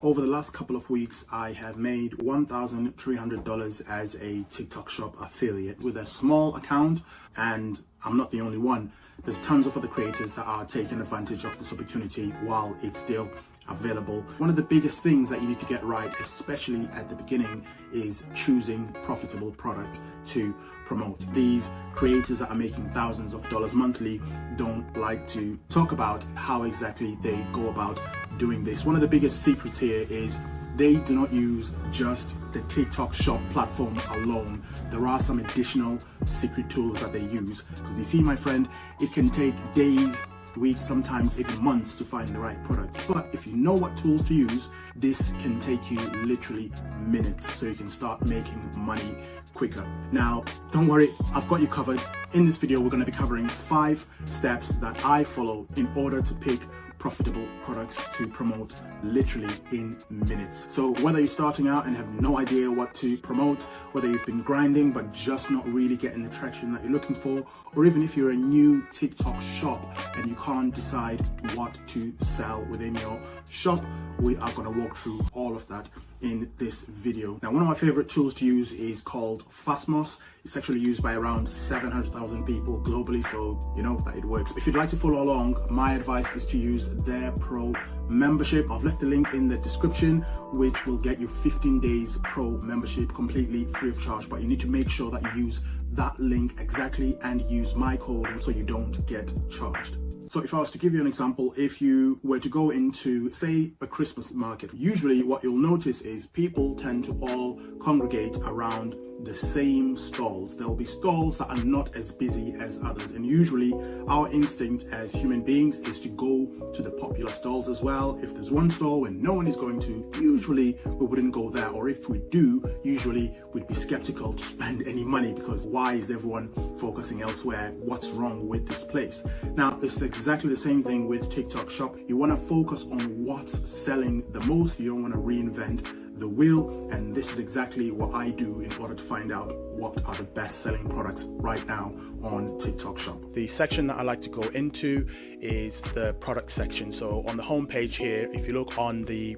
Over the last couple of weeks, I have made $1,300 as a TikTok Shop affiliate with a small account, and I'm not the only one. There's tons of other creators that are taking advantage of this opportunity while it's still available. One of the biggest things that you need to get right, especially at the beginning, is choosing profitable products to promote. These creators that are making thousands of dollars monthly don't like to talk about how exactly they go about doing this. One of the biggest secrets here is they do not use just the TikTok Shop platform alone. There are some additional secret tools that they use, because you see, my friend, it can take days, weeks, sometimes even months to find the right product. But if you know what tools to use, this can take you literally minutes, so you can start making money quicker. Now, don't worry, I've got you covered. In this video, we're going to be covering 5 steps that I follow in order to pick profitable products to promote literally in minutes. So whether you're starting out and have no idea what to promote, whether you've been grinding but just not really getting the traction that you're looking for, or even if you're a new TikTok shop and you can't decide what to sell within your shop, we are going to walk through all of that in this video. Now, one of my favorite tools to use is called Fastmost. It's actually used by around 700,000 people globally, so you know that it works. If you'd like to follow along, my advice is to use their pro membership. I've left the link in the description, which will get you 15 days pro membership completely free of charge, but you need to make sure that you use that link exactly and use my code so you don't get charged. So if I was to give you an example, if you were to go into, say, a Christmas market, usually what you'll notice is people tend to all congregate around the same stalls. There'll be stalls that are not as busy as others, and usually our instinct as human beings is to go to the popular stalls as well. If there's one stall where no one is going to, usually we wouldn't go there, or if we do, usually we'd be skeptical to spend any money, because why is everyone focusing elsewhere? What's wrong with this place? Now, it's exactly the same thing with TikTok Shop. You want to focus on what's selling the most. You don't want to reinvent the wheel, and this is exactly what I do in order to find out what are the best selling products right now on TikTok Shop. The section that I like to go into is the product section. So on the home page here, if you look on the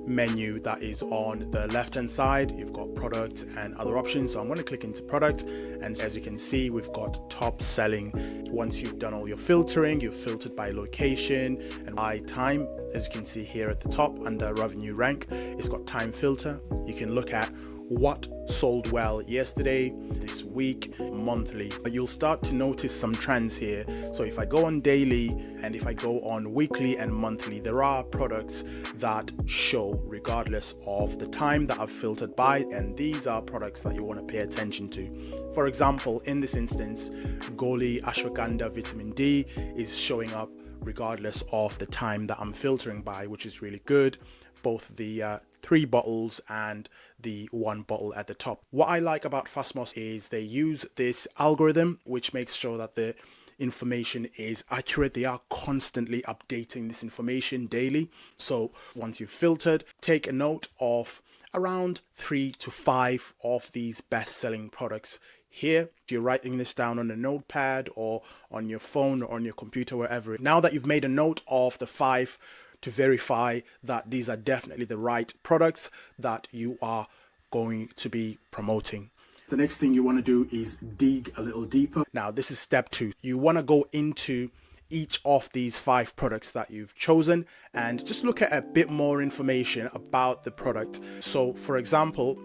menu that is on the left hand side, you've got product and other options. So I'm going to click into product, and as you can see, we've got top selling. Once you've done all your filtering, you've filtered by location and by time. As you can see here at the top under revenue rank, it's got time filter. You can look at what sold well yesterday, this week, monthly. You'll start to notice some trends here. So if I go on daily and if I go on weekly and monthly, there are products that show regardless of the time that I've filtered by, and these are products that you want to pay attention to. For example, in this instance, Goli Ashwagandha Vitamin D is showing up regardless of the time that I'm filtering by, which is really good. Both the 3 bottles and the 1 bottle at the top. What I like about Fastmost is they use this algorithm which makes sure that the information is accurate. They are constantly updating this information daily. So once you've filtered, take a note of around 3 to 5 of these best-selling products here. If you're writing this down on a notepad or on your phone or on your computer, wherever. Now that you've made a note of the 5, to verify that these are definitely the right products that you are going to be promoting. The next thing you want to do is dig a little deeper. Now, this is step 2. You want to go into each of these 5 products that you've chosen and just look at a bit more information about the product. So, for example,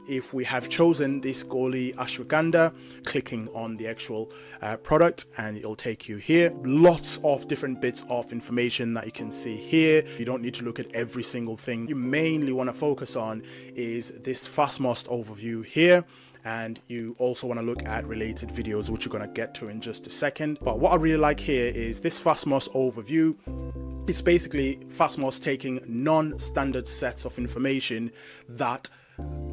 if we have chosen this Goli Ashwagandha, clicking on the actual product and it'll take you here. Lots of different bits of information that you can see here. You don't need to look at every single thing. You mainly want to focus on is this Fastmost overview here. And you also want to look at related videos, which you're going to get to in just a second. But what I really like here is this Fastmost overview. It's basically Fastmost taking non-standard sets of information that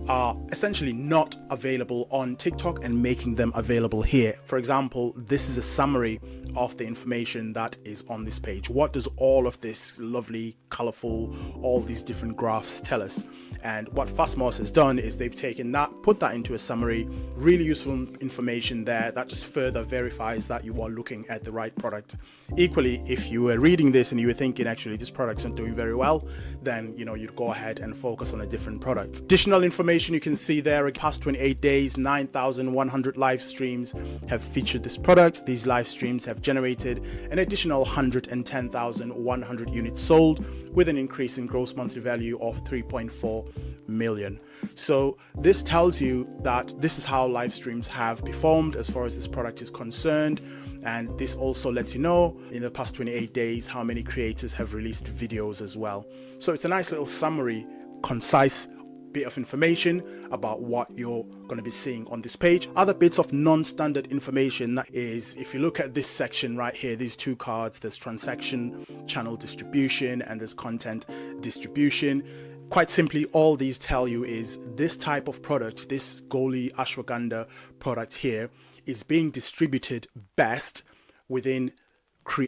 are essentially not available on TikTok and making them available here. For example, this is a summary of the information that is on this page. What does all of this lovely, colorful, all these different graphs tell us? And what Fastmost has done is they've taken that, put that into a summary, really useful information there that just further verifies that you are looking at the right product. Equally, if you were reading this and you were thinking actually this product isn't doing very well, then you'd go ahead and focus on a different product. Additional information you can see there: past 28 days, 9,100 live streams have featured this product. These live streams have generated an additional 110,100 units sold, with an increase in gross monthly value of 3.4 million. So this tells you that this is how live streams have performed as far as this product is concerned. And this also lets you know in the past 28 days how many creators have released videos as well. So it's a nice little summary, concise bit of information about what you're going to be seeing on this page. Other bits of non-standard information is, if you look at this section right here, these two cards, there's transaction channel distribution and there's content distribution. Quite simply, all these tell you is this type of product, this Goli Ashwagandha product here, is being distributed best within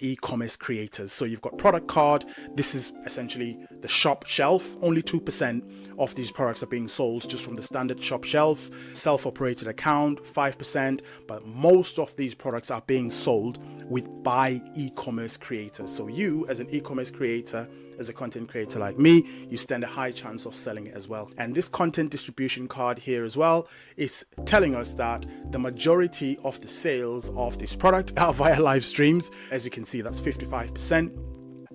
e-commerce creators. So you've got product card. This is essentially the shop shelf. Only 2% of these products are being sold just from the standard shop shelf. Self-operated account, 5%, but most of these products are being sold by e-commerce creators. So you, as an e-commerce creator, as a content creator like me, you stand a high chance of selling it as well. And this content distribution card here as well is telling us that the majority of the sales of this product are via live streams. As you can see, that's 55%.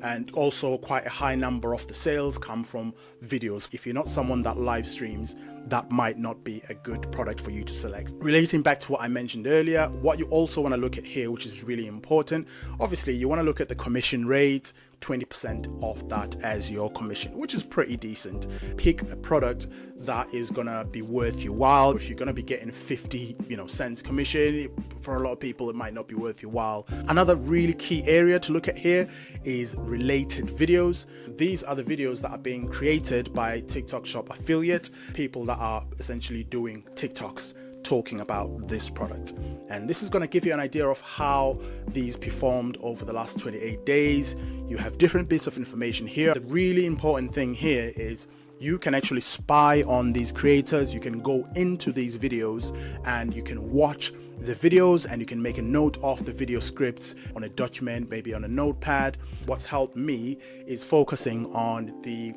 And also quite a high number of the sales come from videos. If you're not someone that live streams, that might not be a good product for you to select. Relating back to what I mentioned earlier, what you also want to look at here, which is really important, obviously you want to look at the commission rate, 20% of that as your commission, which is pretty decent. Pick a product that is gonna be worth your while. If you're gonna be getting 50 cents commission, for a lot of people it might not be worth your while. Another really key area to look at here is related videos. These are the videos that are being created by TikTok Shop affiliate, people that are essentially doing TikToks talking about this product. And this is going to give you an idea of how these performed over the last 28 days. You have different bits of information here. The really important thing here is you can actually spy on these creators. You can go into these videos and you can watch the videos and you can make a note of the video scripts on a document, maybe on a notepad. What's helped me is focusing on the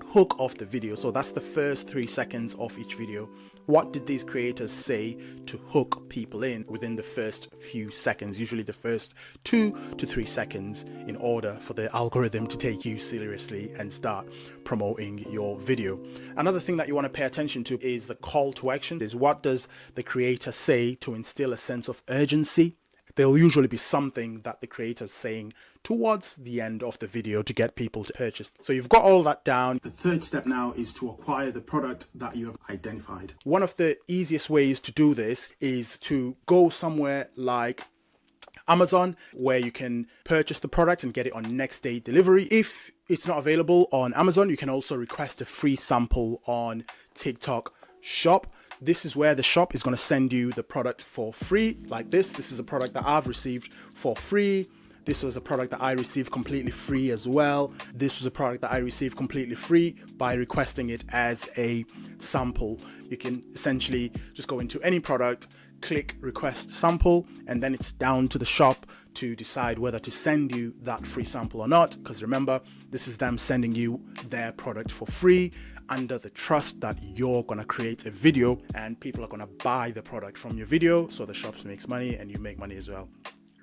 hook of the video. So that's the first 3 seconds of each video. What did these creators say to hook people in within the first few seconds, usually the first 2 to 3 seconds, in order for the algorithm to take you seriously and start promoting your video. Another thing that you want to pay attention to is the call to action. Is what does the creator say to instill a sense of urgency? There'll usually be something that the creator is saying towards the end of the video to get people to purchase. So you've got all that down. The third step now is to acquire the product that you have identified. One of the easiest ways to do this is to go somewhere like Amazon, where you can purchase the product and get it on next day delivery. If it's not available on Amazon, you can also request a free sample on TikTok Shop. This is where the shop is going to send you the product for free, like this. This is a product that I've received for free. This was a product that I received completely free as well. This was a product that I received completely free by requesting it as a sample. You can essentially just go into any product, click request sample, and then it's down to the shop to decide whether to send you that free sample or not. Because remember, this is them sending you their product for free, under the trust that you're gonna create a video and people are gonna buy the product from your video, so the shops makes money and you make money as well.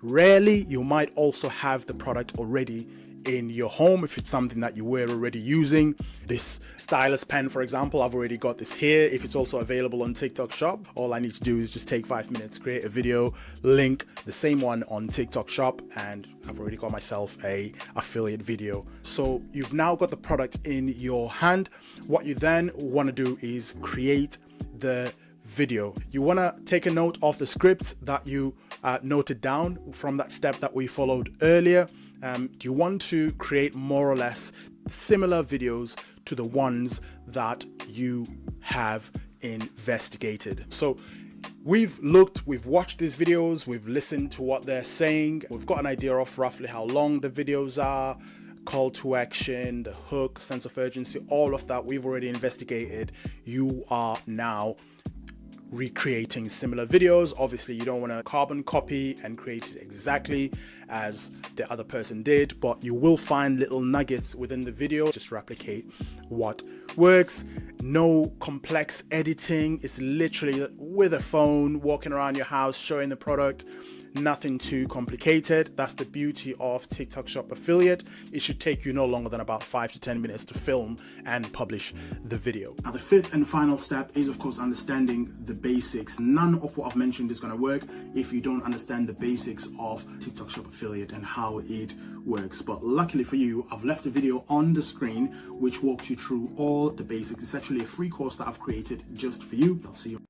Rarely, you might also have the product already in your home if it's something that you were already using. This stylus pen, for example, I've already got this here. If it's also available on TikTok Shop, all I need to do is just take 5 minutes, create a video, link the same one on TikTok Shop, and I've already got myself a affiliate video. So you've now got the product in your hand. What you then want to do is create the video. You want to take a note of the script that you noted down from that step that we followed earlier. You want to create more or less similar videos to the ones that you have investigated. So We've watched these videos, we've listened to what they're saying, we've got an idea of roughly how long the videos are, call to action, the hook, sense of urgency, all of that we've already investigated. You are now recreating similar videos. Obviously you don't want to carbon copy and create it exactly as the other person did, but you will find little nuggets within the video. Just replicate what works. No complex editing. It's literally with a phone, walking around your house, showing the product. Nothing too complicated. That's the beauty of TikTok Shop Affiliate. It should take you no longer than about 5 to 10 minutes to film and publish the video. Now, the fifth and final step is, of course, understanding the basics. None of what I've mentioned is going to work if you don't understand the basics of TikTok Shop Affiliate and how it works. But luckily for you, I've left a video on the screen which walks you through all the basics. It's actually a free course that I've created just for you. I'll see you.